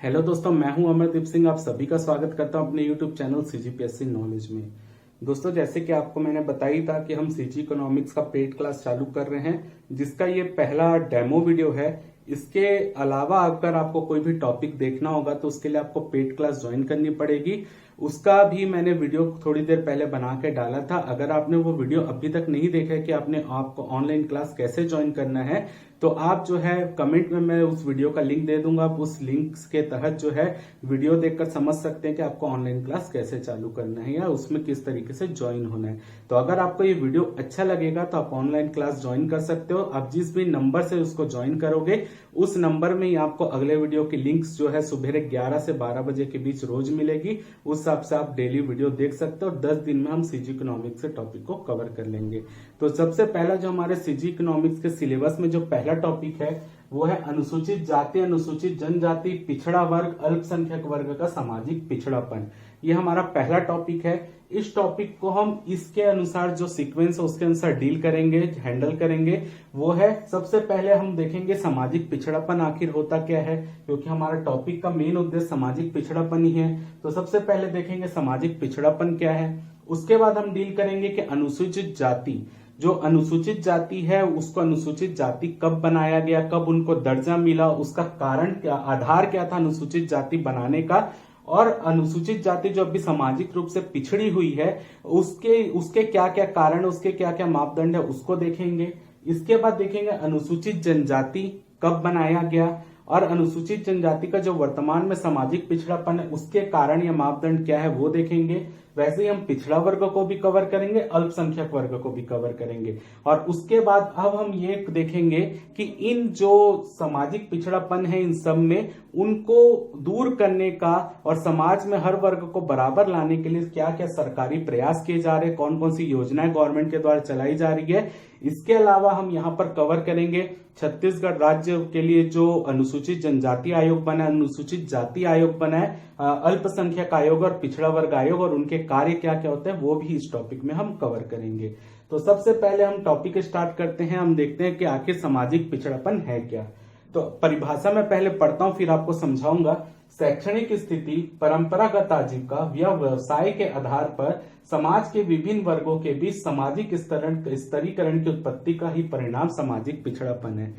Hello दोस्तों, मैं हूं अमरदीप सिंह। आप सभी का स्वागत करता हूं अपने यूट्यूब चैनल सीजीपीएससी नॉलेज में। दोस्तों, जैसे कि आपको मैंने बताई था कि हम सीजी इकोनॉमिक्स का पेड क्लास चालू कर रहे हैं, जिसका ये पहला डेमो वीडियो है। इसके अलावा अगर आपको कोई भी टॉपिक देखना होगा तो उसके लिए आपको पेड क्लास ज्वाइन करनी पड़ेगी। उसका भी मैंने वीडियो थोड़ी देर पहले बना के डाला था। अगर आपने वो वीडियो अभी तक नहीं देखा है कि आपको ऑनलाइन क्लास कैसे ज्वाइन करना है, तो आप जो है कमेंट में मैं उस वीडियो का लिंक दे दूंगा। आप उस लिंक के तहत जो है वीडियो देखकर समझ सकते हैं कि आपको ऑनलाइन क्लास कैसे चालू करना है या उसमें किस तरीके से ज्वाइन होना है। तो अगर आपको ये वीडियो अच्छा लगेगा तो आप ऑनलाइन क्लास ज्वाइन कर सकते हो। आप जिस भी नंबर से उसको ज्वाइन करोगे उस नंबर में ही आपको अगले वीडियो की लिंक्स जो है सुबह 11 से 12 बजे के बीच रोज मिलेगी। उस हिसाब से आप डेली वीडियो देख सकते हो। 10 दिन में हम सीजी इकोनॉमिक्स के टॉपिक को कवर कर लेंगे। तो सबसे पहला जो हमारे सीजी इकोनॉमिक्स के सिलेबस में जो पहला टॉपिक है वो है अनुसूचित जाति, अनुसूचित जनजाति, पिछड़ा वर्ग, अल्पसंख्यक वर्ग का सामाजिक पिछड़ापन। ये हमारा पहला टॉपिक है। इस टॉपिक को हम इसके अनुसार जो सीक्वेंस है उसके अनुसार डील करेंगे, हैंडल करेंगे। वो है सबसे पहले हम देखेंगे सामाजिक पिछड़ापन आखिर होता क्या है, क्योंकि हमारा टॉपिक का मेन उद्देश्य सामाजिक पिछड़ापन ही है। तो सबसे पहले देखेंगे सामाजिक पिछड़ापन क्या है। उसके बाद हम डील करेंगे कि अनुसूचित जाति, जो अनुसूचित जाति है उसको अनुसूचित जाति कब बनाया गया, कब उनको दर्जा मिला, उसका कारण क्या, आधार क्या था अनुसूचित जाति बनाने का, और अनुसूचित जाति जो अभी सामाजिक रूप से पिछड़ी हुई है उसके क्या क्या कारण, उसके क्या क्या मापदंड है उसको देखेंगे। इसके बाद देखेंगे अनुसूचित जनजाति कब बनाया गया, और अनुसूचित जनजाति का जो वर्तमान में सामाजिक पिछड़ापन है उसके कारण या मापदंड क्या है वो देखेंगे। वैसे ही हम पिछड़ा वर्ग को भी कवर करेंगे, अल्पसंख्यक वर्ग को भी कवर करेंगे। और उसके बाद अब हम ये देखेंगे कि इन जो सामाजिक पिछड़ापन है इन सब में उनको दूर करने का और समाज में हर वर्ग को बराबर लाने के लिए क्या क्या सरकारी प्रयास किए जा रहे हैं, कौन कौन सी योजनाएं गवर्नमेंट के द्वारा चलाई जा रही है। इसके अलावा हम यहाँ पर कवर करेंगे छत्तीसगढ़ राज्य के लिए जो अनुसूचित जनजाति आयोग बना है, अनुसूचित जाति आयोग बना है, अल्पसंख्यक आयोग और पिछड़ा वर्ग आयोग, और उनके कार्य क्या क्या होते हैं वो भी इस टॉपिक में हम कवर करेंगे। तो सबसे पहले हम टॉपिक स्टार्ट करते हैं। हम देखते हैं कि आखिर सामाजिक पिछड़ापन है क्या। तो परिभाषा में पहले पढ़ता हूं फिर आपको समझाऊंगा। शैक्षणिक स्थिति, परंपरागत आजीविका या व्यवसाय के आधार पर समाज के विभिन्न वर्गों के बीच सामाजिक स्तरीकरण की उत्पत्ति का ही परिणाम सामाजिक पिछड़ापन है।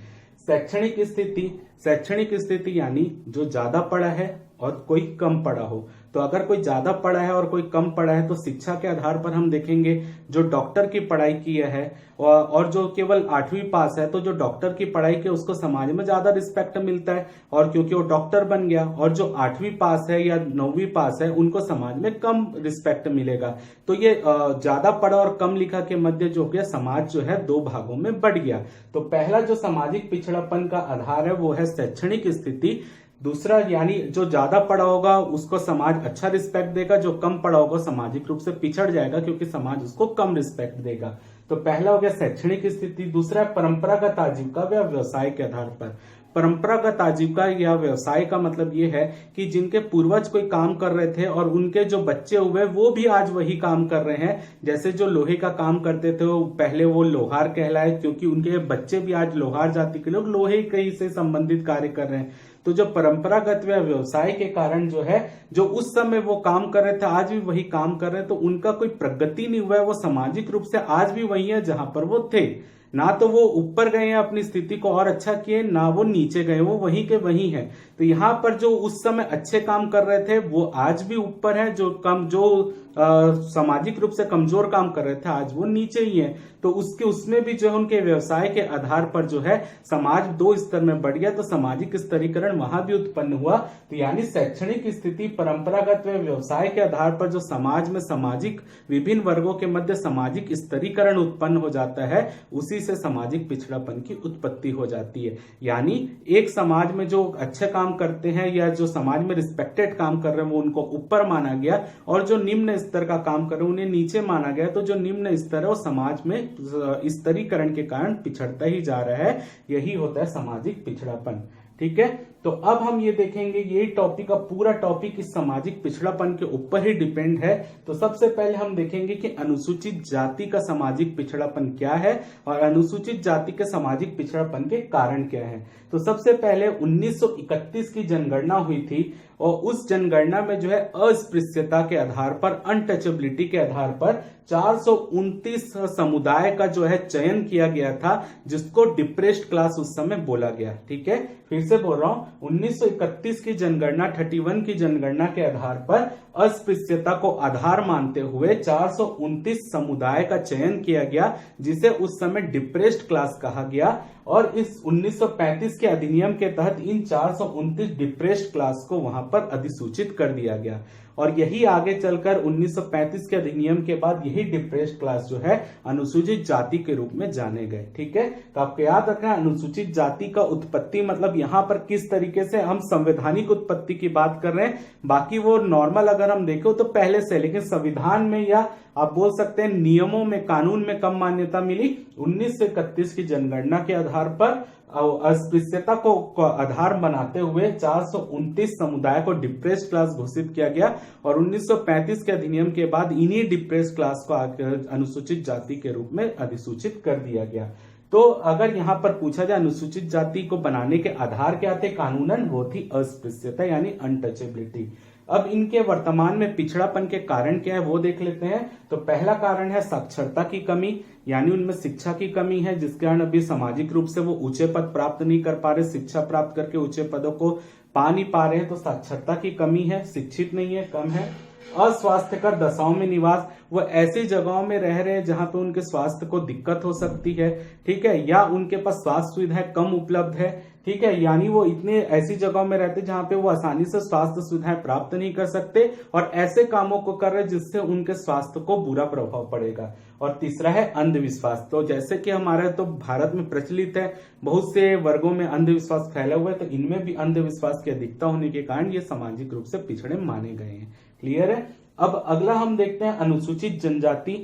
शैक्षणिक स्थिति यानी जो ज्यादा पढ़ा है और कोई कम पढ़ा हो। तो अगर कोई ज्यादा पढ़ा है और कोई कम पढ़ा है तो शिक्षा के आधार पर हम देखेंगे जो डॉक्टर की पढ़ाई की है और जो केवल 8वीं पास है, तो जो डॉक्टर की पढ़ाई की उसको समाज में ज्यादा रिस्पेक्ट मिलता है, और क्योंकि वो डॉक्टर बन गया। और जो 8वीं पास है या 9वीं पास है उनको समाज में कम रिस्पेक्ट मिलेगा। तो ये ज्यादा पढ़ा और कम लिखा के मध्य जो गया समाज जो है दो भागों में बढ़ गया। तो पहला जो सामाजिक पिछड़ापन का आधार है वो है शैक्षणिक स्थिति। दूसरा यानी जो ज्यादा पढ़ा होगा उसको समाज अच्छा रिस्पेक्ट देगा, जो कम पढ़ा होगा सामाजिक रूप से पिछड़ जाएगा क्योंकि समाज उसको कम रिस्पेक्ट देगा। तो पहला हो गया शैक्षणिक स्थिति। दूसरा परंपरागत आजीविका या व्यवसाय के आधार पर। परंपरागत आजीविका या व्यवसाय का मतलब ये है कि जिनके पूर्वज कोई काम कर रहे थे और उनके जो बच्चे हुए वो भी आज वही काम कर रहे हैं। जैसे जो लोहे का काम करते थे वो पहले वो लोहार कहलाए, क्योंकि उनके बच्चे भी आज लोहार जाति के लोग लोहे के से संबंधित कार्य कर रहे हैं। तो जो परंपरागत व्यवसाय के कारण जो है जो उस समय वो काम कर रहे थे आज भी वही काम कर रहे हैं, तो उनका कोई प्रगति नहीं हुआ है। वो सामाजिक रूप से आज भी वही है जहां पर वो थे। ना तो वो ऊपर गए हैं अपनी स्थिति को और अच्छा किए, ना वो नीचे गए, वो वहीं के वहीं है। तो यहाँ पर जो उस समय अच्छे काम कर रहे थे वो आज भी ऊपर है, जो सामाजिक रूप से कमजोर काम कर रहे थे आज वो नीचे ही है। तो उसमें भी जो है उनके व्यवसाय के आधार पर जो है समाज दो स्तर में बढ़ गया, तो सामाजिक स्तरीकरण वहां भी उत्पन्न हुआ। तो यानी शैक्षणिक स्थिति, परंपरागत व्यवसाय के आधार पर जो समाज में सामाजिक विभिन्न वर्गों के मध्य सामाजिक स्तरीकरण उत्पन्न हो जाता है, उसी से सामाजिक पिछड़ापन की उत्पत्ति हो जाती है। यानी एक समाज में जो अच्छे काम करते हैं या जो समाज में रिस्पेक्टेड काम कर रहे हैं वो उनको ऊपर माना गया, और जो निम्न स्तर का काम कर रहे हैं उन्हें नीचे माना गया। तो जो निम्न स्तर है वो समाज में स्तरीकरण के कारण पिछड़ता ही जा रहा है। यही होता है सामाजिक पिछड़ापन। ठीक है। तो अब हम ये देखेंगे, ये टॉपिक, अब पूरा टॉपिक इस सामाजिक पिछड़ापन के ऊपर ही डिपेंड है। तो सबसे पहले हम देखेंगे कि अनुसूचित जाति का सामाजिक पिछड़ापन क्या है और अनुसूचित जाति के सामाजिक पिछड़ापन के कारण क्या है। तो सबसे पहले 1931 की जनगणना हुई थी और उस जनगणना में जो है अस्पृश्यता के आधार पर, अनटचेबिलिटी के आधार पर 429 समुदाय का जो है चयन किया गया था, जिसको डिप्रेस्ड क्लास उस समय बोला गया। ठीक है, फिर से बोल रहा हूं, 1931 की जनगणना, 31 की जनगणना के आधार पर अस्पृश्यता को आधार मानते हुए 429 समुदाय का चयन किया गया, जिसे उस समय डिप्रेस्ड क्लास कहा गया। और इस 1935 के अधिनियम के तहत इन 429 डिप्रेस्ड क्लास को वहां पर अधिसूचित कर दिया गया। और यही आगे चलकर 1935 के अधिनियम के बाद यही डिप्रेस्ड क्लास जो है अनुसूचित जाति के रूप में जाने गए। ठीक है, तो आपको याद रखना, अनुसूचित जाति का उत्पत्ति मतलब यहाँ पर किस तरीके से हम संवैधानिक उत्पत्ति की बात कर रहे हैं, बाकी वो नॉर्मल अगर हम देखें तो पहले से, लेकिन संविधान में या आप बोल सकते हैं नियमों में, कानून में कब मान्यता मिली, 1931 की जनगणना के आधार पर अस्पृश्यता को आधार बनाते हुए 429 समुदाय को डिप्रेस्ड क्लास घोषित किया गया। और 1935 के अधिनियम के बाद इन्हीं डिप्रेस्ड क्लास को अनुसूचित जाति के रूप में अधिसूचित कर दिया गया। तो अगर यहाँ पर पूछा जाए अनुसूचित जाति को बनाने के आधार क्या थे कानूनन, वो थी अस्पृश्यता यानी अनटचेबिलिटी। अब इनके वर्तमान में पिछड़ापन के कारण क्या है वो देख लेते हैं। तो पहला कारण है साक्षरता की कमी, यानी उनमें शिक्षा की कमी है, जिसके कारण अभी सामाजिक रूप से वो ऊंचे पद प्राप्त नहीं कर पा रहे, शिक्षा प्राप्त करके ऊंचे पदों को पा नहीं पा रहे हैं। तो साक्षरता की कमी है, शिक्षित नहीं है, कम है। अस्वास्थ्यकर दशाओं में निवास, वो ऐसी जगहों में रह रहे हैं जहां पे उनके स्वास्थ्य को दिक्कत हो सकती है। ठीक है, या उनके पास स्वास्थ्य सुविधाएं कम उपलब्ध है। ठीक है, यानी वो इतने ऐसी जगहों में रहते जहां पे वो आसानी से स्वास्थ्य सुविधाएं प्राप्त नहीं कर सकते और ऐसे कामों को कर रहे जिससे उनके स्वास्थ्य को बुरा प्रभाव पड़ेगा। और तीसरा है अंधविश्वास। तो जैसे कि हमारे तो भारत में प्रचलित है, बहुत से वर्गों में अंधविश्वास फैला हुआ है, तो इनमें भी अंधविश्वास की अधिकता होने के कारण ये सामाजिक रूप से पिछड़े माने गए हैं। क्लियर है। अब अगला हम देखते हैं अनुसूचित जनजाति।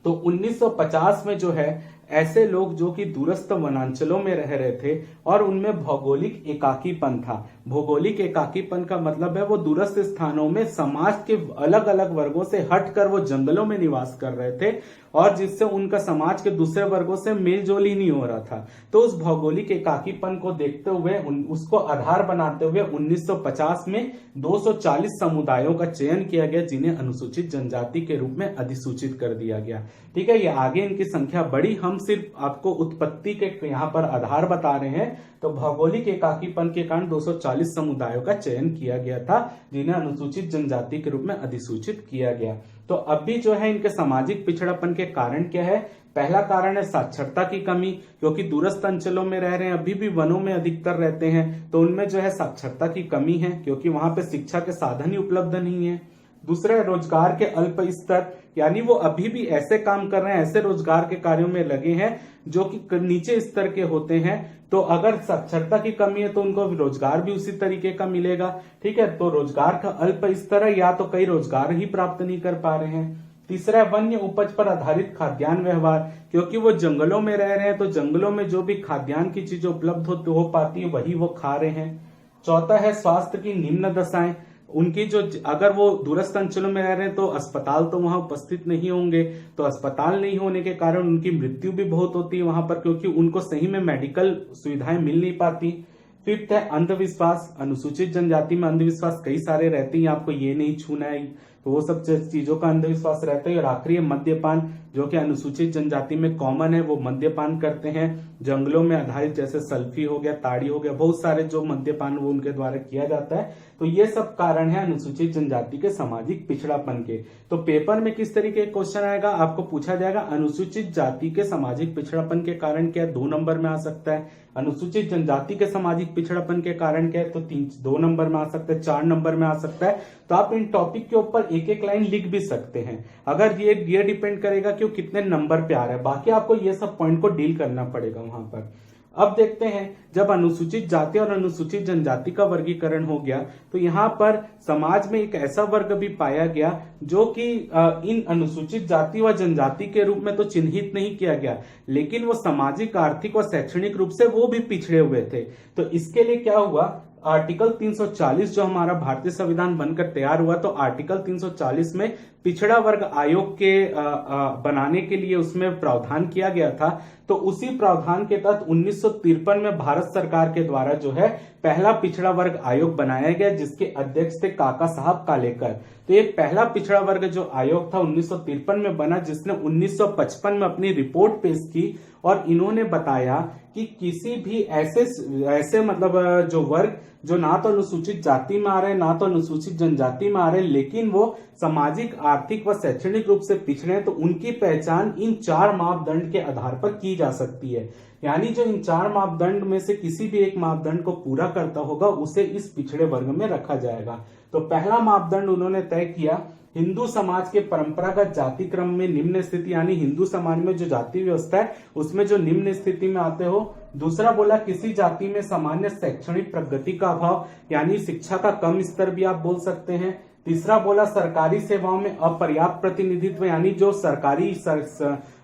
तो 1950 में जो है ऐसे लोग जो कि दूरस्थ वनांचलों में रह रहे थे और उनमें भौगोलिक एकाकीपन था। भौगोलिक एकाकीपन का मतलब है वो दूरस्थ स्थानों में समाज के अलग अलग वर्गों से हटकर वो जंगलों में निवास कर रहे थे और जिससे उनका समाज के दूसरे वर्गों से मेलजोल ही नहीं हो रहा था। तो उस भौगोलिक एकाकीपन को देखते हुए, उसको आधार बनाते हुए 1950 में 240 समुदायों का चयन किया गया, जिन्हें अनुसूचित जनजाति के रूप में अधिसूचित कर दिया गया। ठीक है, ये आगे इनकी संख्या बढ़ी, हम सिर्फ आपको उत्पत्ति के यहाँ पर आधार बता रहे हैं। तो भौगोलिक एकाकीपन के कारण 240 समुदायों का चयन किया गया था, जिन्हें अनुसूचित जनजाति के रूप में अधिसूचित किया गया। तो अब भी जो है इनके सामाजिक पिछड़ापन के कारण क्या है। पहला कारण है साक्षरता की कमी, क्योंकि दूरस्थ अंचलों में रह रहे हैं, अभी भी वनों में अधिकतर रहते हैं, तो उनमें जो है साक्षरता की कमी है, क्योंकि वहां पे शिक्षा के साधन ही उपलब्ध नहीं है। दूसरा है रोजगार के अल्प स्तर, यानी वो अभी भी ऐसे काम कर रहे हैं, ऐसे रोजगार के कार्यों में लगे हैं जो कि नीचे स्तर के होते हैं। तो अगर साक्षरता की कमी है तो उनको रोजगार भी उसी तरीके का मिलेगा। ठीक है, तो रोजगार का अल्प स्तर है, या तो कई रोजगार ही प्राप्त नहीं कर पा रहे हैं। तीसरा है वन्य उपज पर आधारित खाद्यान्न व्यवहार, क्योंकि वो जंगलों में रह रहे हैं, तो जंगलों में जो भी खाद्यान्न की चीजें उपलब्ध हो पाती है वही वो खा रहे हैं। चौथा है स्वास्थ्य की निम्न दशाएं, उनकी जो, अगर वो दूरस्थ अंचलों में रह रहे हैं तो अस्पताल तो वहां उपस्थित नहीं होंगे, तो अस्पताल नहीं होने के कारण उनकी मृत्यु भी बहुत होती है वहां पर, क्योंकि उनको सही में मेडिकल सुविधाएं मिल नहीं पाती। फिफ्थ है अंधविश्वास। अनुसूचित जनजाति में अंधविश्वास कई सारे रहते हैं, आपको ये नहीं छूना है, तो वो सब चीजों का अंधविश्वास रहता है। और आखिरी है मद्यपान, जो कि अनुसूचित जनजाति में कॉमन है, वो मद्यपान करते हैं जंगलों में आधारित, जैसे सल्फी हो गया, ताड़ी हो गया, बहुत सारे जो मद्यपान वो उनके द्वारा किया जाता है। तो ये सब कारण है अनुसूचित जनजाति के सामाजिक पिछड़ापन के। तो पेपर में किस तरीके का क्वेश्चन आएगा, आपको पूछा जाएगा अनुसूचित जाति के सामाजिक पिछड़ापन के कारण क्या, 2 नंबर में आ सकता है। अनुसूचित जनजाति के सामाजिक पिछड़ापन के कारण क्या है, तो 2 नंबर में आ सकता है, 4 नंबर में आ सकता है। तो आप इन टॉपिक के ऊपर एक एक लाइन लिख भी सकते हैं। अगर ये डिपेंड करेगा कि वो कितने नंबर पे आ रहा है, बाकी आपको ये सब पॉइंट को डील करना पड़ेगा वहां पर। अब देखते हैं, जब अनुसूचित जाति और अनुसूचित जनजाति का वर्गीकरण हो गया तो यहाँ पर समाज में एक ऐसा वर्ग भी पाया गया जो कि इन अनुसूचित जाति व जनजाति के रूप में तो चिन्हित नहीं किया गया, लेकिन वो सामाजिक, आर्थिक व शैक्षणिक रूप से वो भी पिछड़े हुए थे। तो इसके लिए क्या हुआ, आर्टिकल 340 जो हमारा भारतीय संविधान बनकर तैयार हुआ, तो आर्टिकल 340 में पिछड़ा वर्ग आयोग के बनाने के लिए उसमें प्रावधान किया गया था। तो उसी प्रावधान के तहत 1953 में भारत सरकार के द्वारा जो है पहला पिछड़ा वर्ग आयोग बनाया गया, जिसके अध्यक्ष थे काका साहब कालेकर। तो ये पहला पिछड़ा वर्ग जो आयोग था 1953 में बना, जिसने 1955 में अपनी रिपोर्ट पेश की और इन्होंने बताया कि किसी भी ऐसे मतलब जो वर्ग जो ना तो अनुसूचित जाति में आ रहे, ना तो अनुसूचित जनजाति में आ रहे, लेकिन वो सामाजिक, आर्थिक व शैक्षणिक रूप से पिछड़े हैं, तो उनकी पहचान इन 4 मापदंड के आधार पर की जा सकती है। यानी जो इन 4 मापदंड में से किसी भी एक मापदंड को पूरा करता होगा उसे इस पिछड़े वर्ग में रखा जाएगा। तो पहला मापदंड उन्होंने तय किया, हिंदू समाज के परंपरागत जाति क्रम में निम्न स्थिति, यानी हिंदू समाज में जो जाति व्यवस्था है उसमें जो निम्न स्थिति में आते हो। दूसरा बोला, किसी जाति में सामान्य शैक्षणिक प्रगति का अभाव, यानी शिक्षा का कम स्तर भी आप बोल सकते हैं। तीसरा बोला, सरकारी सेवाओं में अपर्याप्त प्रतिनिधित्व, यानी जो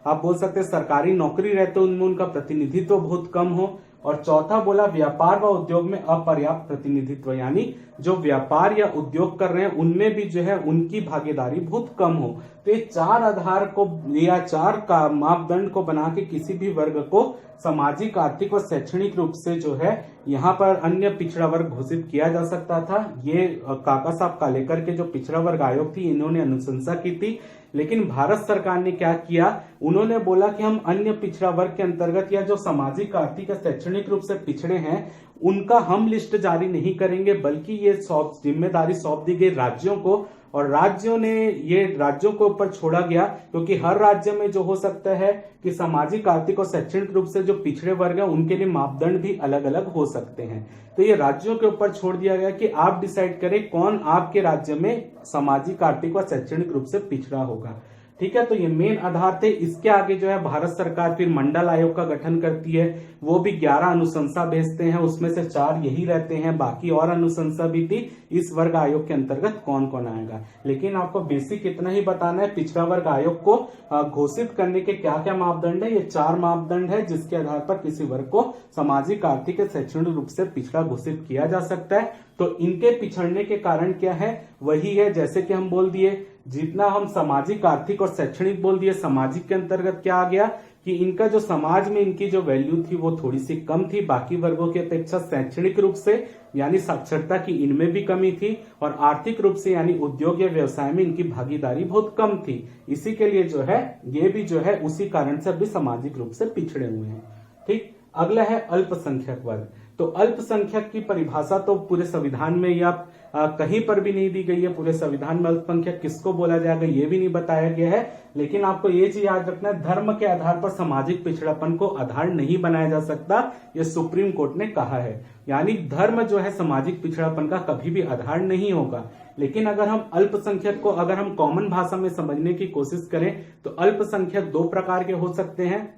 आप बोल सकते हैं सरकारी नौकरी रहते उनमें उनका प्रतिनिधित्व बहुत कम हो। और चौथा बोला, व्यापार व उद्योग में अपर्याप्त प्रतिनिधित्व, यानी जो व्यापार या उद्योग कर रहे हैं उनमें भी जो है उनकी भागीदारी बहुत कम हो। तो ये 4 आधार को या 4 का मापदंड को बना के किसी भी वर्ग को सामाजिक, आर्थिक व शैक्षणिक रूप से जो है यहाँ पर अन्य पिछड़ा वर्ग घोषित किया जा सकता था। ये काका साहब कालेकर के जो पिछड़ा वर्ग आयोग थी इन्होंने अनुशंसा की थी। लेकिन भारत सरकार ने क्या किया, उन्होंने बोला कि हम अन्य पिछड़ा वर्ग के अंतर्गत या जो सामाजिक, आर्थिक या शैक्षणिक रूप से पिछड़े हैं उनका हम लिस्ट जारी नहीं करेंगे, बल्कि ये जिम्मेदारी सौंप दी गई राज्यों को। और राज्यों ने ये राज्यों के ऊपर छोड़ा गया, क्योंकि हर राज्य में जो हो सकता है कि सामाजिक, आर्थिक और शैक्षणिक रूप से जो पिछड़े वर्ग हैं उनके लिए मापदंड भी अलग अलग हो सकते हैं। तो ये राज्यों के ऊपर छोड़ दिया गया कि आप डिसाइड करें कौन आपके राज्य में सामाजिक, आर्थिक और शैक्षणिक रूप से पिछड़ा होगा। ठीक है, तो ये मेन आधार थे। इसके आगे जो है भारत सरकार फिर मंडल आयोग का गठन करती है, वो भी 11 अनुशंसा भेजते हैं, उसमें से 4 यही रहते हैं, बाकी और अनुशंसा भी थी इस वर्ग आयोग के अंतर्गत कौन कौन आएगा। लेकिन आपको बेसिक इतना ही बताना है, पिछड़ा वर्ग आयोग को घोषित करने के क्या क्या मापदंड है। ये 4 मापदंड है जिसके आधार पर किसी वर्ग को सामाजिक, आर्थिक या शैक्षणिक रूप से पिछड़ा घोषित किया जा सकता है। तो इनके पिछड़ने के कारण क्या है, वही है जैसे कि हम बोल दिए, जितना हम सामाजिक, आर्थिक और शैक्षणिक बोल दिए, सामाजिक के अंतर्गत क्या आ गया कि इनका जो समाज में इनकी जो वैल्यू थी वो थोड़ी सी कम थी बाकी वर्गों की अपेक्षा। शैक्षणिक रूप से यानी साक्षरता की इनमें भी कमी थी, और आर्थिक रूप से यानी उद्योग या व्यवसाय में इनकी भागीदारी बहुत कम थी। इसी के लिए जो है ये भी जो है उसी कारण से भी सामाजिक रूप से पिछड़े हुए हैं। ठीक, अगला है अल्पसंख्यक वर्ग। तो अल्पसंख्यक की परिभाषा तो पूरे संविधान में या कहीं पर भी नहीं दी गई है। पूरे संविधान में अल्पसंख्यक किसको बोला जाएगा ये भी नहीं बताया गया है। लेकिन आपको ये चीज याद रखना है, धर्म के आधार पर सामाजिक पिछड़ापन को आधार नहीं बनाया जा सकता, ये सुप्रीम कोर्ट ने कहा है। यानी धर्म जो है सामाजिक पिछड़ापन का कभी भी आधार नहीं होगा। लेकिन अगर हम अल्पसंख्यक को अगर हम कॉमन भाषा में समझने की कोशिश करें तो अल्पसंख्यक 2 प्रकार के हो सकते हैं।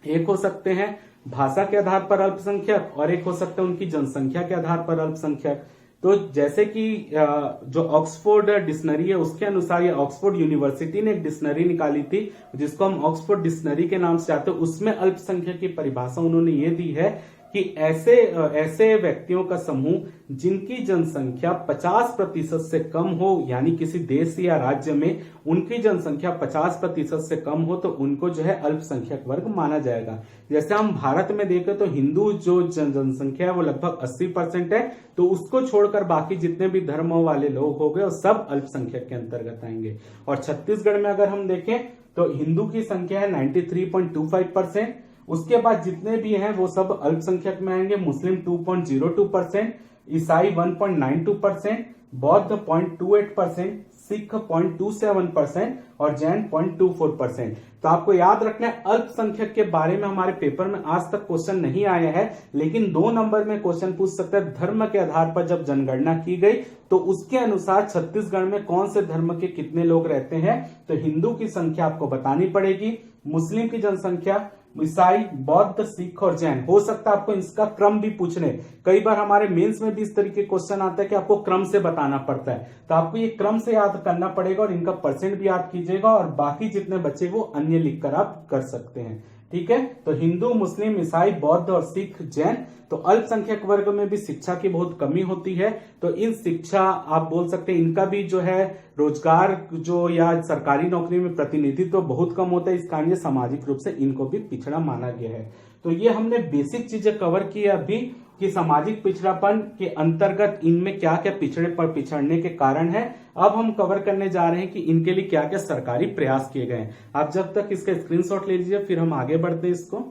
एक हो सकते हैं भाषा के आधार पर अल्पसंख्यक, और एक हो सकता है उनकी जनसंख्या के आधार पर अल्पसंख्यक। तो जैसे कि जो ऑक्सफोर्ड डिक्शनरी है उसके अनुसार, या ऑक्सफोर्ड यूनिवर्सिटी ने एक डिक्शनरी निकाली थी जिसको हम ऑक्सफोर्ड डिक्शनरी के नाम से जानते हैं, उसमें अल्पसंख्यक की परिभाषा उन्होंने ये दी है कि ऐसे व्यक्तियों का समूह जिनकी जनसंख्या 50% से कम हो, यानी किसी देश या राज्य में उनकी जनसंख्या 50% से कम हो तो उनको जो है अल्पसंख्यक वर्ग माना जाएगा। जैसे हम भारत में देखें तो हिंदू जो जनसंख्या है वो लगभग 80% है, तो उसको छोड़कर बाकी जितने भी धर्मों वाले लोग हो गए वो सब अल्पसंख्यक के अंतर्गत आएंगे। और छत्तीसगढ़ में अगर हम देखें तो हिंदू की संख्या है 93.25%, उसके बाद जितने भी हैं वो सब अल्पसंख्यक में आएंगे। मुस्लिम 2.02%, ईसाई 1.92%, बौद्ध 0.28%, सिख 0.27% और जैन 0.24%। तो आपको याद रखना है अल्पसंख्यक के बारे में हमारे पेपर में आज तक क्वेश्चन नहीं आया है, लेकिन 2 नंबर में क्वेश्चन पूछ सकता है। धर्म के आधार पर जब जनगणना की गई तो उसके अनुसार छत्तीसगढ़ में कौन से धर्म के कितने लोग रहते हैं, तो हिंदू की संख्या आपको बतानी पड़ेगी, मुस्लिम की जनसंख्या ईसाई, बौद्ध, सिख और जैन। हो सकता है आपको इसका क्रम भी पूछने, कई बार हमारे मेंस में भी इस तरीके क्वेश्चन आता है कि आपको क्रम से बताना पड़ता है, तो आपको ये क्रम से याद करना पड़ेगा और इनका परसेंट भी याद कीजिएगा और बाकी जितने बच्चे वो अन्य लिखकर आप कर सकते हैं। ठीक है, तो हिंदू, मुस्लिम, ईसाई, बौद्ध और सिख, जैन। तो अल्पसंख्यक वर्ग में भी शिक्षा की बहुत कमी होती है, तो इन शिक्षा आप बोल सकते हैं इनका भी जो है रोजगार जो या सरकारी नौकरी में प्रतिनिधित्व तो बहुत कम होता है, इस कारण सामाजिक रूप से इनको भी पिछड़ा माना गया है। तो ये हमने बेसिक चीजें कवर की है अभी कि सामाजिक पिछड़ापन के अंतर्गत इनमें क्या क्या पिछड़ने के कारण है। अब हम कवर करने जा रहे हैं कि इनके लिए क्या क्या सरकारी प्रयास किए गए हैं। आप जब तक इसका स्क्रीनशॉट ले लीजिए, फिर हम आगे बढ़ते हैं इसको।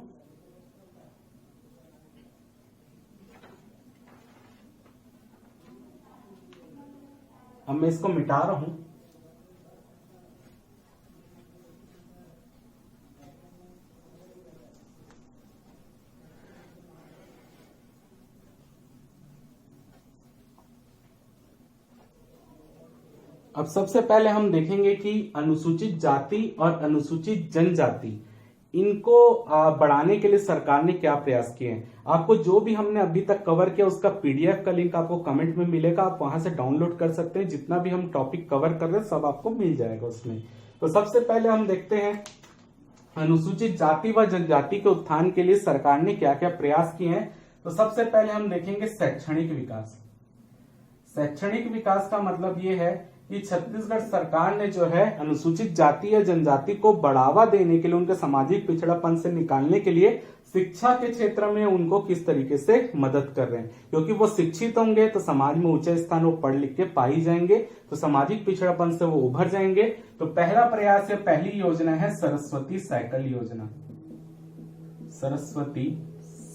अब मैं इसको मिटा रहा हूं। अब सबसे पहले हम देखेंगे कि अनुसूचित जाति और अनुसूचित जनजाति इनको बढ़ाने के लिए सरकार ने क्या प्रयास किए हैं। आपको जो भी हमने अभी तक कवर किया उसका पीडीएफ का लिंक आपको कमेंट में मिलेगा, आप वहां से डाउनलोड कर सकते हैं। जितना भी हम टॉपिक कवर कर रहे हैं सब आपको मिल जाएगा उसमें। तो सबसे पहले हम देखते हैं अनुसूचित जाति व जनजाति के उत्थान के लिए सरकार ने क्या क्या प्रयास किए हैं। तो सबसे पहले हम देखेंगे शैक्षणिक विकास। शैक्षणिक विकास का मतलब ये है कि छत्तीसगढ़ सरकार ने जो है अनुसूचित जाति या जनजाति को बढ़ावा देने के लिए, उनके सामाजिक पिछड़ापन से निकालने के लिए शिक्षा के क्षेत्र में उनको किस तरीके से मदद कर रहे हैं। क्योंकि वो शिक्षित होंगे तो समाज में ऊंचे स्थान वो पढ़ लिख के पा ही जाएंगे, तो सामाजिक पिछड़ापन से वो उभर जाएंगे। तो पहला प्रयास है, पहली योजना है सरस्वती साइकिल योजना। सरस्वती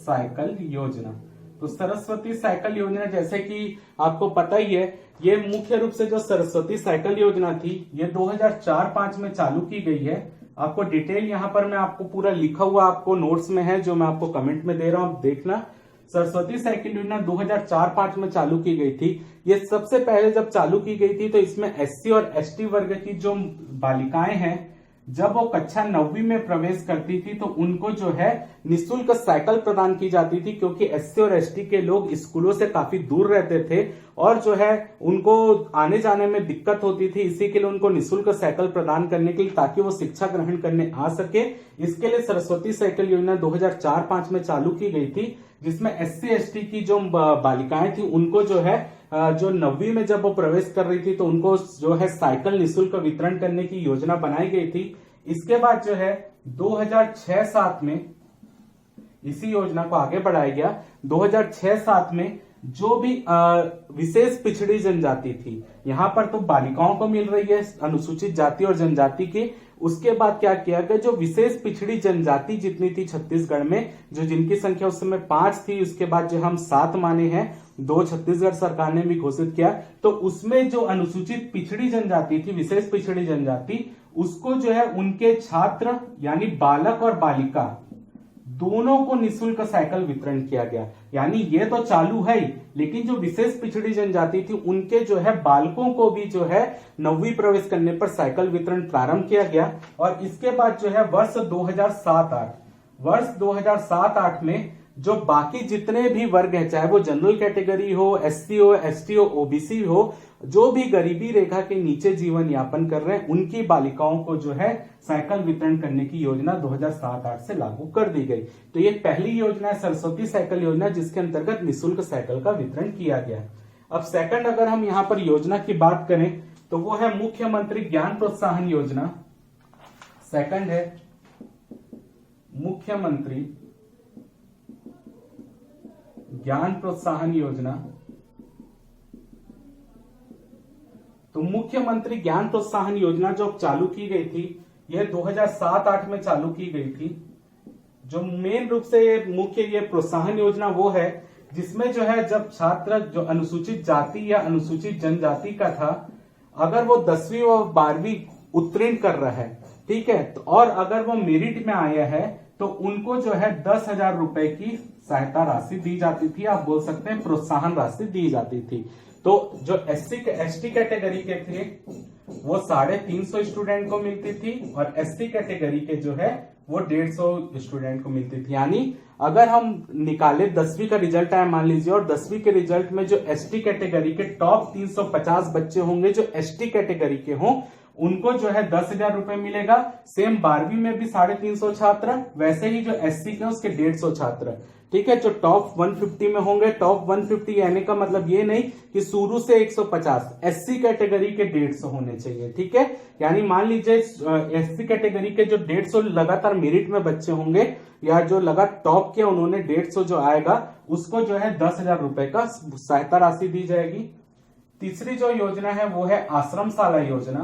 साइकिल योजना। तो सरस्वती साइकिल योजना जैसे कि आपको पता ही है, ये मुख्य रूप से जो सरस्वती साइकिल योजना थी ये 2004-05 में चालू की गई है। आपको डिटेल यहाँ पर मैं आपको पूरा लिखा हुआ आपको नोट्स में है, जो मैं आपको कमेंट में दे रहा हूं, आप देखना। सरस्वती साइकिल योजना 2004-05 में चालू की गई थी। ये सबसे पहले जब चालू की गई थी तो इसमें एससी और एसटी वर्ग की जो बालिकाएं हैं, जब वो कक्षा 9वीं में प्रवेश करती थी तो उनको जो है निःशुल्क साइकिल प्रदान की जाती थी, क्योंकि एससी और एसटी के लोग स्कूलों से काफी दूर रहते थे और जो है उनको आने जाने में दिक्कत होती थी। इसी के लिए उनको निःशुल्क साइकिल प्रदान करने के लिए, ताकि वो शिक्षा ग्रहण करने आ सके, इसके लिए सरस्वती साइकिल योजना 2004-05 में चालू की गई थी, जिसमें एससी एसटी की जो बालिकाएं थी उनको जो है जो 9वीं में जब वो प्रवेश कर रही थी तो उनको जो है साइकिल निःशुल्क वितरण करने की योजना बनाई गई थी। इसके बाद जो है 2006-07 में इसी योजना को आगे बढ़ाया गया। 2006-07 में जो भी विशेष पिछड़ी जनजाति थी, यहाँ पर तो बालिकाओं को मिल रही है अनुसूचित जाति और जनजाति की। उसके बाद क्या किया गया, जो विशेष पिछड़ी जनजाति जितनी थी छत्तीसगढ़ में, जो जिनकी संख्या उस समय 5 थी, उसके बाद जो हम 7 माने हैं, 2 छत्तीसगढ़ सरकार ने भी घोषित किया, तो उसमें जो अनुसूचित पिछड़ी जनजाति थी, विशेष पिछड़ी जनजाति, उसको जो है उनके छात्र यानी बालक और बालिका दोनों को निःशुल्क साइकिल वितरण किया गया। यानी ये तो चालू है ही, लेकिन जो विशेष पिछड़ी जनजाति थी उनके जो है बालकों को भी जो है 9वीं प्रवेश करने पर साइकिल वितरण प्रारंभ किया गया। और इसके बाद जो है वर्ष 2007-08 में जो बाकी जितने भी वर्ग है, चाहे वो जनरल कैटेगरी हो, एससी हो, एसटी हो, ओबीसी हो, जो भी गरीबी रेखा के नीचे जीवन यापन कर रहे हैं, उनकी बालिकाओं को जो है साइकिल वितरण करने की योजना 2007-08 से लागू कर दी गई। तो ये पहली योजना है सरस्वती साइकिल योजना, जिसके अंतर्गत निःशुल्क साइकिल का वितरण किया गया। अब सेकंड अगर हम यहाँ पर योजना की बात करें तो वो है मुख्यमंत्री ज्ञान प्रोत्साहन योजना। सेकंड है मुख्यमंत्री ज्ञान प्रोत्साहन योजना। तो मुख्यमंत्री ज्ञान प्रोत्साहन योजना जो चालू की गई थी, यह 2007-08 में चालू की गई थी। जो मेन रूप से मुख्य ये प्रोत्साहन योजना वो है जिसमें जो है जब छात्र जो अनुसूचित जाति या अनुसूचित जनजाति का था, अगर वो 10वीं और 12वीं उत्तीर्ण कर रहा है, ठीक है, तो और अगर वो मेरिट में आया है तो उनको जो है 10,000 रुपए की सहायता राशि दी जाती थी, आप बोल सकते हैं प्रोत्साहन राशि दी जाती थी। तो जो एसटी कैटेगरी के थे वो 350 स्टूडेंट को मिलती थी और एसटी कैटेगरी के जो है वो 150 स्टूडेंट को मिलती थी। यानी अगर हम निकाले 10वीं का रिजल्ट आया मान लीजिए, और 10वीं के रिजल्ट में जो एसटी कैटेगरी के टॉप 350 बच्चे होंगे जो एसटी कैटेगरी के हों, उनको जो है 10,000 रुपए मिलेगा। सेम 12वीं में भी 350 छात्र, वैसे ही जो एससी के उसके 150 छात्र। ठीक है, जो टॉप 150 में होंगे, टॉप 150 यानी का मतलब ये नहीं कि शुरू से 150, एससी कैटेगरी के 150 होने चाहिए। ठीक है, यानी मान लीजिए एससी कैटेगरी के जो 150 लगातार मेरिट में बच्चे होंगे या जो लगातार टॉप के उन्होंने 150 जो आएगा उसको जो है 10,000 रुपए का सहायता राशि दी जाएगी। तीसरी जो योजना है वो है आश्रमशाला योजना।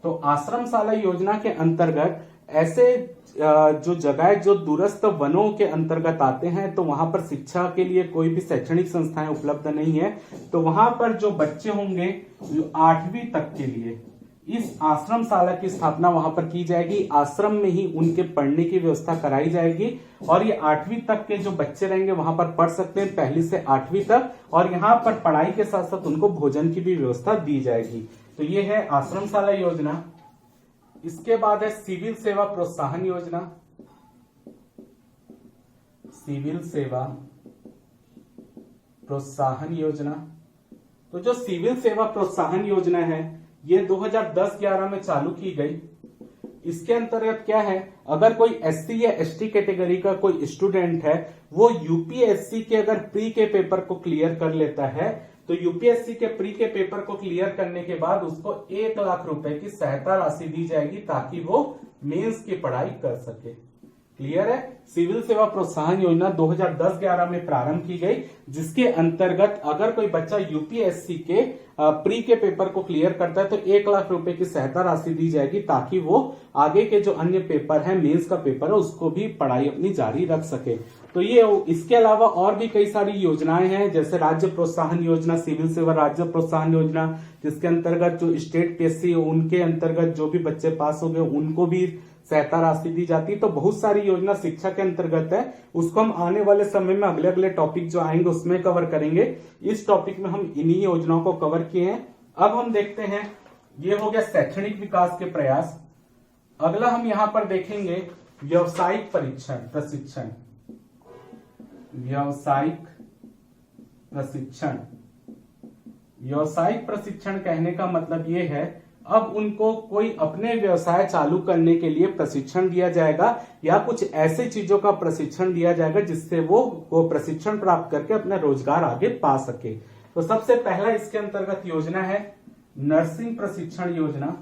तो आश्रमशाला योजना के अंतर्गत ऐसे जो जगह जो दूरस्थ वनों के अंतर्गत आते हैं, तो वहां पर शिक्षा के लिए कोई भी शैक्षणिक संस्थाएं उपलब्ध नहीं है, तो वहां पर जो बच्चे होंगे 8वीं तक के लिए इस आश्रमशाला की स्थापना वहां पर की जाएगी। आश्रम में ही उनके पढ़ने की व्यवस्था कराई जाएगी और ये 8वीं तक के जो बच्चे रहेंगे वहां पर पढ़ सकते हैं, 1 से 8वीं तक, और यहाँ पर पढ़ाई के साथ साथ उनको भोजन की भी व्यवस्था दी जाएगी। तो ये है आश्रमशाला योजना। इसके बाद है सिविल सेवा प्रोत्साहन योजना। सिविल सेवा प्रोत्साहन योजना, तो जो सिविल सेवा प्रोत्साहन योजना है ये 2010-11 में चालू की गई। इसके अंतर्गत क्या है, अगर कोई एससी या एसटी कैटेगरी का कोई स्टूडेंट है, वो यूपीएससी के अगर प्री के पेपर को क्लियर कर लेता है, तो यूपीएससी के प्री के पेपर को क्लियर करने के बाद उसको 1 लाख रुपए की सहायता राशि दी जाएगी ताकि वो मेंस की पढ़ाई कर सके। क्लियर है। सिविल सेवा प्रोत्साहन योजना 2010-11 में प्रारंभ की गई, जिसके अंतर्गत अगर कोई बच्चा यूपीएससी के प्री के पेपर को क्लियर करता है तो 1 लाख रुपए की सहायता राशि दी जाएगी ताकि वो आगे के जो अन्य पेपर है, मेंस का पेपर है, उसको भी पढ़ाई अपनी जारी रख सके। तो ये इसके अलावा और भी कई सारी योजनाएं हैं, जैसे राज्य प्रोत्साहन योजना, सिविल सेवा राज्य प्रोत्साहन योजना, जिसके अंतर्गत जो स्टेट पीएससी उनके अंतर्गत जो भी बच्चे पास हो गए उनको भी सहायता राशि दी जाती है। तो बहुत सारी योजना शिक्षा के अंतर्गत है, उसको हम आने वाले समय में अगले अगले टॉपिक जो आएंगे उसमें कवर करेंगे। इस टॉपिक में हम इन्हीं योजनाओं को कवर किए हैं। अब हम देखते हैं, ये हो गया शैक्षणिक विकास के प्रयास। अगला हम यहां पर देखेंगे व्यवसायिक प्रशिक्षण। व्यवसायिक प्रशिक्षण, व्यवसायिक प्रशिक्षण कहने का मतलब ये है, अब उनको कोई अपने व्यवसाय चालू करने के लिए प्रशिक्षण दिया जाएगा या कुछ ऐसे चीजों का प्रशिक्षण दिया जाएगा जिससे वो प्रशिक्षण प्राप्त करके अपना रोजगार आगे पा सके। तो सबसे पहला इसके अंतर्गत योजना है नर्सिंग प्रशिक्षण योजना।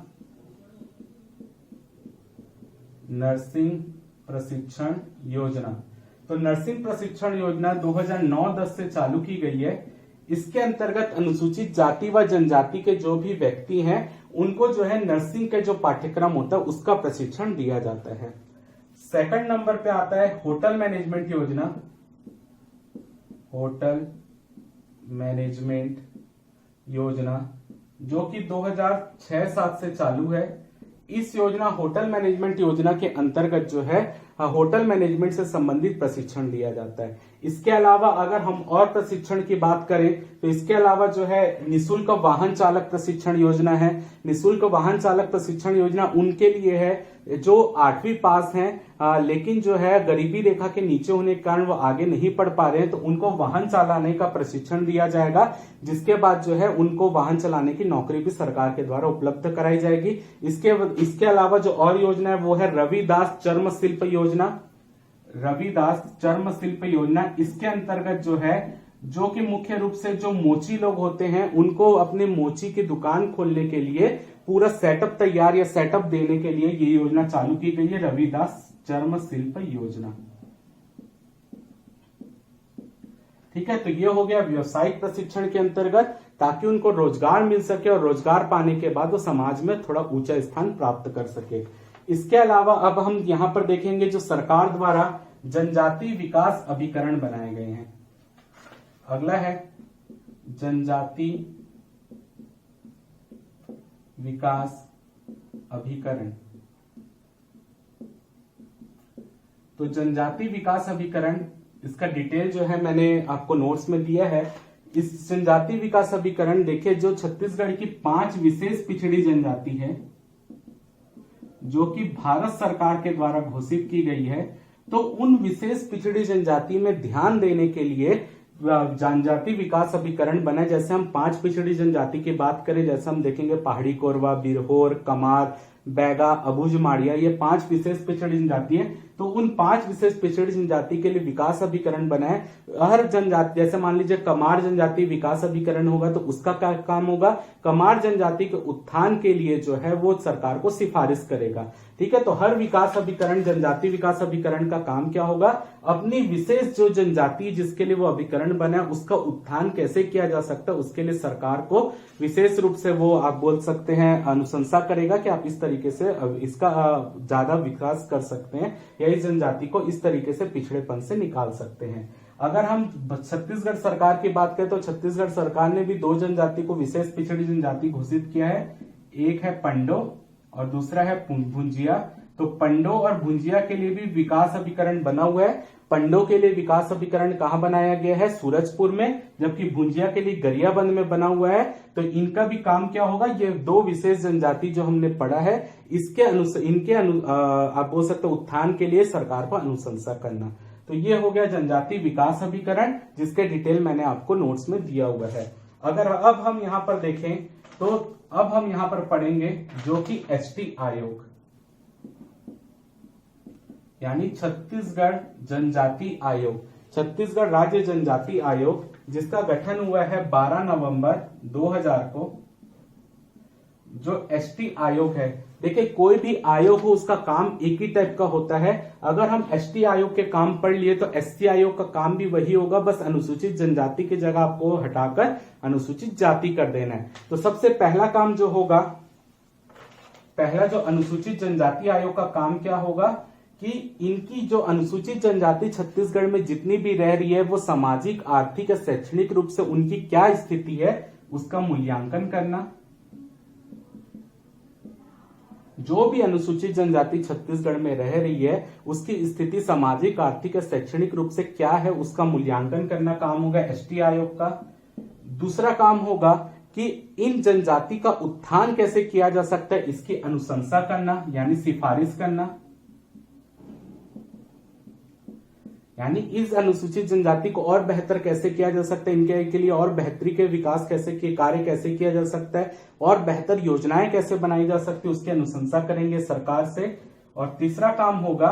नर्सिंग प्रशिक्षण योजना, तो नर्सिंग प्रशिक्षण योजना 2009-10 से चालू की गई है। इसके अंतर्गत अनुसूचित जाति व जनजाति के जो भी व्यक्ति हैं उनको जो है नर्सिंग के जो पाठ्यक्रम होता है उसका प्रशिक्षण दिया जाता है। सेकंड नंबर पे आता है होटल मैनेजमेंट योजना। होटल मैनेजमेंट योजना जो कि 2006-7 से चालू है। इस योजना होटल मैनेजमेंट योजना के अंतर्गत जो है होटल मैनेजमेंट से संबंधित प्रशिक्षण दिया जाता है। इसके अलावा अगर हम और प्रशिक्षण की बात करें तो इसके अलावा जो है निशुल्क वाहन चालक प्रशिक्षण योजना है। निशुल्क वाहन चालक प्रशिक्षण योजना उनके लिए है जो 8वीं पास हैं लेकिन जो है गरीबी रेखा के नीचे होने के कारण वो आगे नहीं पढ़ पा रहे हैं, तो उनको वाहन चलाने का प्रशिक्षण दिया जाएगा, जिसके बाद जो है उनको वाहन चलाने की नौकरी भी सरकार के द्वारा उपलब्ध कराई जाएगी। इसके अलावा जो और योजना है वो है रविदास चर्म शिल्प योजना। रविदास चर्म शिल्प योजना, इसके अंतर्गत जो है जो कि मुख्य रूप से जो मोची लोग होते हैं उनको अपने मोची की दुकान खोलने के लिए पूरा सेटअप तैयार या सेटअप देने के लिए ये योजना चालू की गई है, रविदास चर्म शिल्प योजना। ठीक है, तो ये हो गया व्यवसायिक प्रशिक्षण के अंतर्गत, ताकि उनको रोजगार मिल सके और रोजगार पाने के बाद वो समाज में थोड़ा ऊंचा स्थान प्राप्त कर सके। इसके अलावा अब हम यहां पर देखेंगे जो सरकार द्वारा जनजाति विकास अभिकरण बनाए गए हैं। अगला है जनजाति विकास अभिकरण। तो जनजाति विकास अभिकरण, इसका डिटेल जो है मैंने आपको नोट्स में दिया है। इस जनजाति विकास अभिकरण देखिए, जो छत्तीसगढ़ की 5 विशेष पिछड़ी जनजाति है, जो कि भारत सरकार के द्वारा घोषित की गई है, तो उन विशेष पिछड़ी जनजाति में ध्यान देने के लिए जनजाति विकास अभिकरण बना। जैसे हम 5 पिछड़ी जनजाति की बात करें, जैसे हम देखेंगे पहाड़ी कोरवा, बिरहोर, कमार, बैगा, अबुझ, माड़िया, ये 5 विशेष पिछड़ी जनजाति है। तो उन 5 विशेष पिछड़ी जनजाति के लिए विकास अभिकरण बना है। हर जनजाति, जैसे मान लीजिए कमार जनजाति विकास अभिकरण होगा, तो उसका क्या काम होगा, कमार जनजाति के उत्थान के लिए जो है वो सरकार को सिफारिश करेगा। ठीक है, तो हर विकास अभिकरण, जनजाति विकास अभिकरण का काम क्या होगा, अपनी विशेष जो जनजाति जिसके लिए वो अभिकरण बना है उसका उत्थान कैसे किया जा सकता है, उसके लिए सरकार को विशेष रूप से वो आप बोल सकते हैं अनुशंसा करेगा कि आप इस तरीके से इसका ज्यादा विकास कर सकते हैं या इस जनजाति को इस तरीके से पिछड़ेपन से निकाल सकते हैं। अगर हम छत्तीसगढ़ सरकार की बात करें तो छत्तीसगढ़ सरकार ने भी 2 जनजाति को विशेष पिछड़ी जनजाति घोषित किया है। एक है पंडो और दूसरा है भुंजिया। तो पंडो और भुंजिया के लिए भी विकास अभिकरण बना हुआ है। पंडो के लिए विकास अभिकरण कहाँ बनाया गया है, सूरजपुर में, जबकि भुंजिया के लिए गरियाबंद में बना हुआ है। तो इनका भी काम क्या होगा, ये 2 विशेष जनजाति जो हमने पढ़ा है इसके आप बोल सकते उत्थान के लिए सरकार को अनुशंसा करना। तो ये हो गया जनजाति विकास अभिकरण, जिसके डिटेल मैंने आपको नोट्स में दिया हुआ है। अगर अब हम यहाँ पर देखें तो अब हम यहाँ पर पढ़ेंगे जो कि एसटी आयोग यानी छत्तीसगढ़ जनजाति आयोग, छत्तीसगढ़ राज्य जनजाति आयोग, जिसका गठन हुआ है 12 नवंबर 2000 को। जो एसटी आयोग है, देखिए कोई भी आयोग हो उसका काम एक ही टाइप का होता है। अगर हम एसटी आयोग के काम पढ़ लिए तो एसटी आयोग का काम भी वही होगा, बस अनुसूचित जनजाति की जगह आपको हटाकर अनुसूचित जाति कर देना है। तो सबसे पहला काम जो होगा, पहला जो अनुसूचित जनजाति आयोग का काम क्या होगा कि इनकी जो अनुसूचित जनजाति छत्तीसगढ़ में जितनी भी रह रही है वो सामाजिक, आर्थिक या शैक्षणिक रूप से उनकी क्या स्थिति है उसका मूल्यांकन करना। जो भी अनुसूचित जनजाति छत्तीसगढ़ में रह रही है उसकी स्थिति सामाजिक, आर्थिक या शैक्षणिक रूप से क्या है उसका मूल्यांकन करना काम होगा एसटी आयोग का। दूसरा काम होगा कि इन जनजाति का उत्थान कैसे किया जा सकता है इसकी अनुशंसा करना यानी सिफारिश करना, यानी इस अनुसूचित जनजाति को और बेहतर कैसे किया जा सकता है, इनके के लिए और बेहतरी के विकास कैसे कार्य कैसे किया जा सकता है और बेहतर योजनाएं कैसे बनाई जा सकती है उसकी अनुशंसा करेंगे सरकार से। और तीसरा काम होगा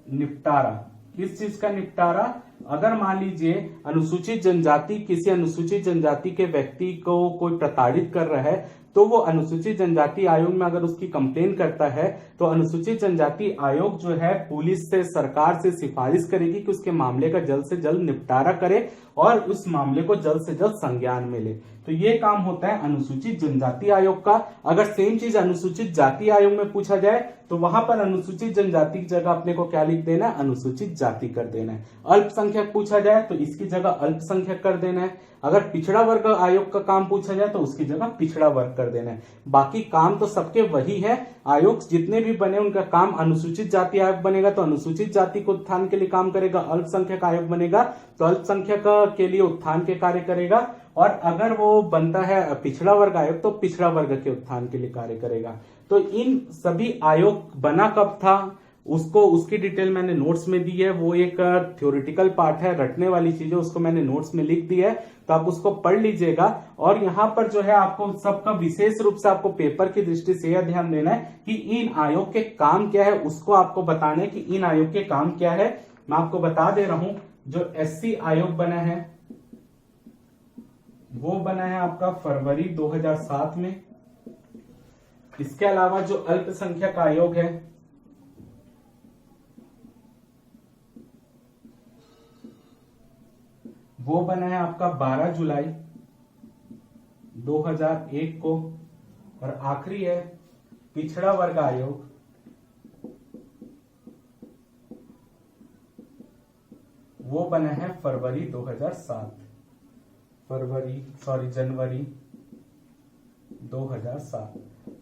निपटारा। किस चीज का निपटारा, अगर मान लीजिए अनुसूचित जनजाति किसी अनुसूचित जनजाति के व्यक्ति को कोई प्रताड़ित कर रहा है तो वो अनुसूचित जनजाति आयोग में अगर उसकी कंप्लेन करता है तो अनुसूचित जनजाति आयोग जो है पुलिस से, सरकार से सिफारिश करेगी कि उसके मामले का जल्द से जल्द निपटारा करे और उस मामले को जल्द से जल्द संज्ञान में ले। तो ये काम होता है अनुसूचित जनजाति आयोग का। अगर सेम चीज अनुसूचित जाति आयोग में पूछा जाए तो वहां पर अनुसूचित जनजाति की जगह अपने को क्या लिख देना है, अनुसूचित जाति कर देना है। अल्पसंख्यक पूछा जाए तो इसकी जगह अल्पसंख्यक कर देना है। अगर पिछड़ा वर्ग आयोग का काम पूछा जाए तो उसकी जगह पिछड़ा वर्ग कर देना है। बाकी काम तो सबके वही है। आयोग जितने भी बने उनका काम, अनुसूचित जाति आयोग बनेगा तो अनुसूचित जाति को उत्थान के लिए काम करेगा, अल्पसंख्यक आयोग बनेगा तो अल्पसंख्यक के लिए उत्थान के कार्य करेगा, और अगर वो बनता है पिछड़ा वर्ग आयोग तो पिछड़ा वर्ग के उत्थान के लिए कार्य करेगा। तो इन सभी आयोग बना कब था उसको, उसकी डिटेल मैंने नोट्स में दी है। वो एक थ्योरेटिकल पार्ट है, रटने वाली चीजें उसको मैंने नोट्स में लिख दी है, तो आप उसको पढ़ लीजिएगा। और यहाँ पर जो है आपको सबका विशेष रूप से आपको पेपर की दृष्टि से यह ध्यान देना है कि इन आयोग के काम क्या है, उसको आपको बताना है कि इन आयोग के काम क्या है। मैं आपको बता दे रहा हूं, जो एससी आयोग बना है वो बना है आपका फरवरी 2007 में। इसके अलावा जो अल्पसंख्यक आयोग है वो बना है आपका 12 जुलाई 2001 को। और आखिरी है पिछड़ा वर्ग आयोग, वो बना है फरवरी 2007, जनवरी 2007।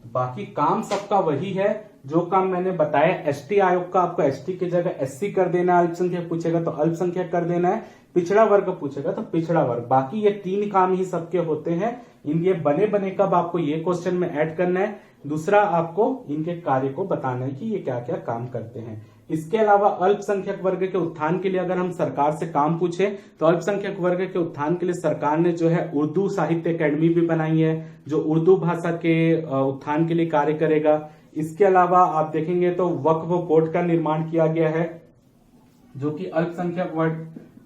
बाकी काम सबका वही है जो काम मैंने बताया। एसटी आयोग का आपको एसटी की जगह एससी कर देना है, अल्पसंख्यक पूछेगा तो अल्पसंख्यक कर देना है, पिछड़ा वर्ग पूछेगा तो पिछड़ा वर्ग। बाकी ये 3 काम ही सबके होते हैं। इन ये बने कब आपको ये क्वेश्चन में ऐड करना है दूसरा आपको इनके कार्य को बताना है कि ये क्या क्या काम करते हैं। इसके अलावा अल्पसंख्यक वर्ग के उत्थान के लिए अगर हम सरकार से काम पूछे तो अल्पसंख्यक वर्ग के उत्थान के लिए सरकार ने जो है उर्दू साहित्य अकेडमी भी बनाई है, जो उर्दू भाषा के उत्थान के लिए कार्य करेगा। इसके अलावा आप देखेंगे तो वक्फ बोर्ड का निर्माण किया गया है, जो कि अल्पसंख्यक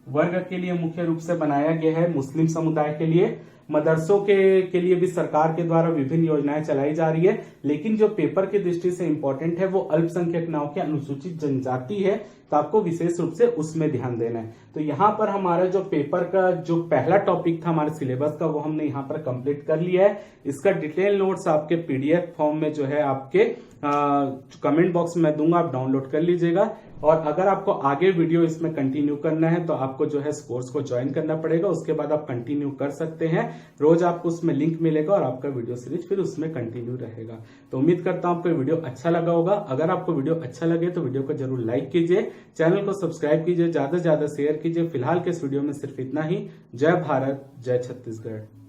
वर्ग के लिए मुख्य रूप से बनाया गया है, मुस्लिम समुदाय के लिए। मदरसों के लिए भी सरकार के द्वारा विभिन्न योजनाएं चलाई जा रही है, लेकिन जो पेपर की दृष्टि से इंपॉर्टेंट है वो अल्पसंख्यक नाव के अनुसूचित जनजाति है, तो आपको विशेष रूप से उसमें ध्यान देना है। तो यहाँ पर हमारा जो पेपर का जो पहला टॉपिक था हमारे सिलेबस का वो हमने यहाँ पर कंप्लीट कर लिया है। इसका डिटेल नोट्स आपके पीडीएफ फॉर्म में जो है आपके कमेंट बॉक्स में दूंगा, आप डाउनलोड कर लीजिएगा। और अगर आपको आगे वीडियो इसमें कंटिन्यू करना है तो आपको जो है इस कोर्स को ज्वाइन करना पड़ेगा, उसके बाद आप कंटिन्यू कर सकते हैं। रोज आपको उसमें लिंक मिलेगा और आपका वीडियो सीरीज फिर उसमें कंटिन्यू रहेगा। तो उम्मीद करता हूं आपको वीडियो अच्छा लगा होगा। अगर आपको वीडियो अच्छा लगे तो वीडियो को जरूर लाइक कीजिए, चैनल को सब्सक्राइब कीजिए, ज्यादा से ज्यादा शेयर कीजिए। फिलहाल के इस वीडियो में सिर्फ इतना ही। जय भारत, जय छत्तीसगढ़।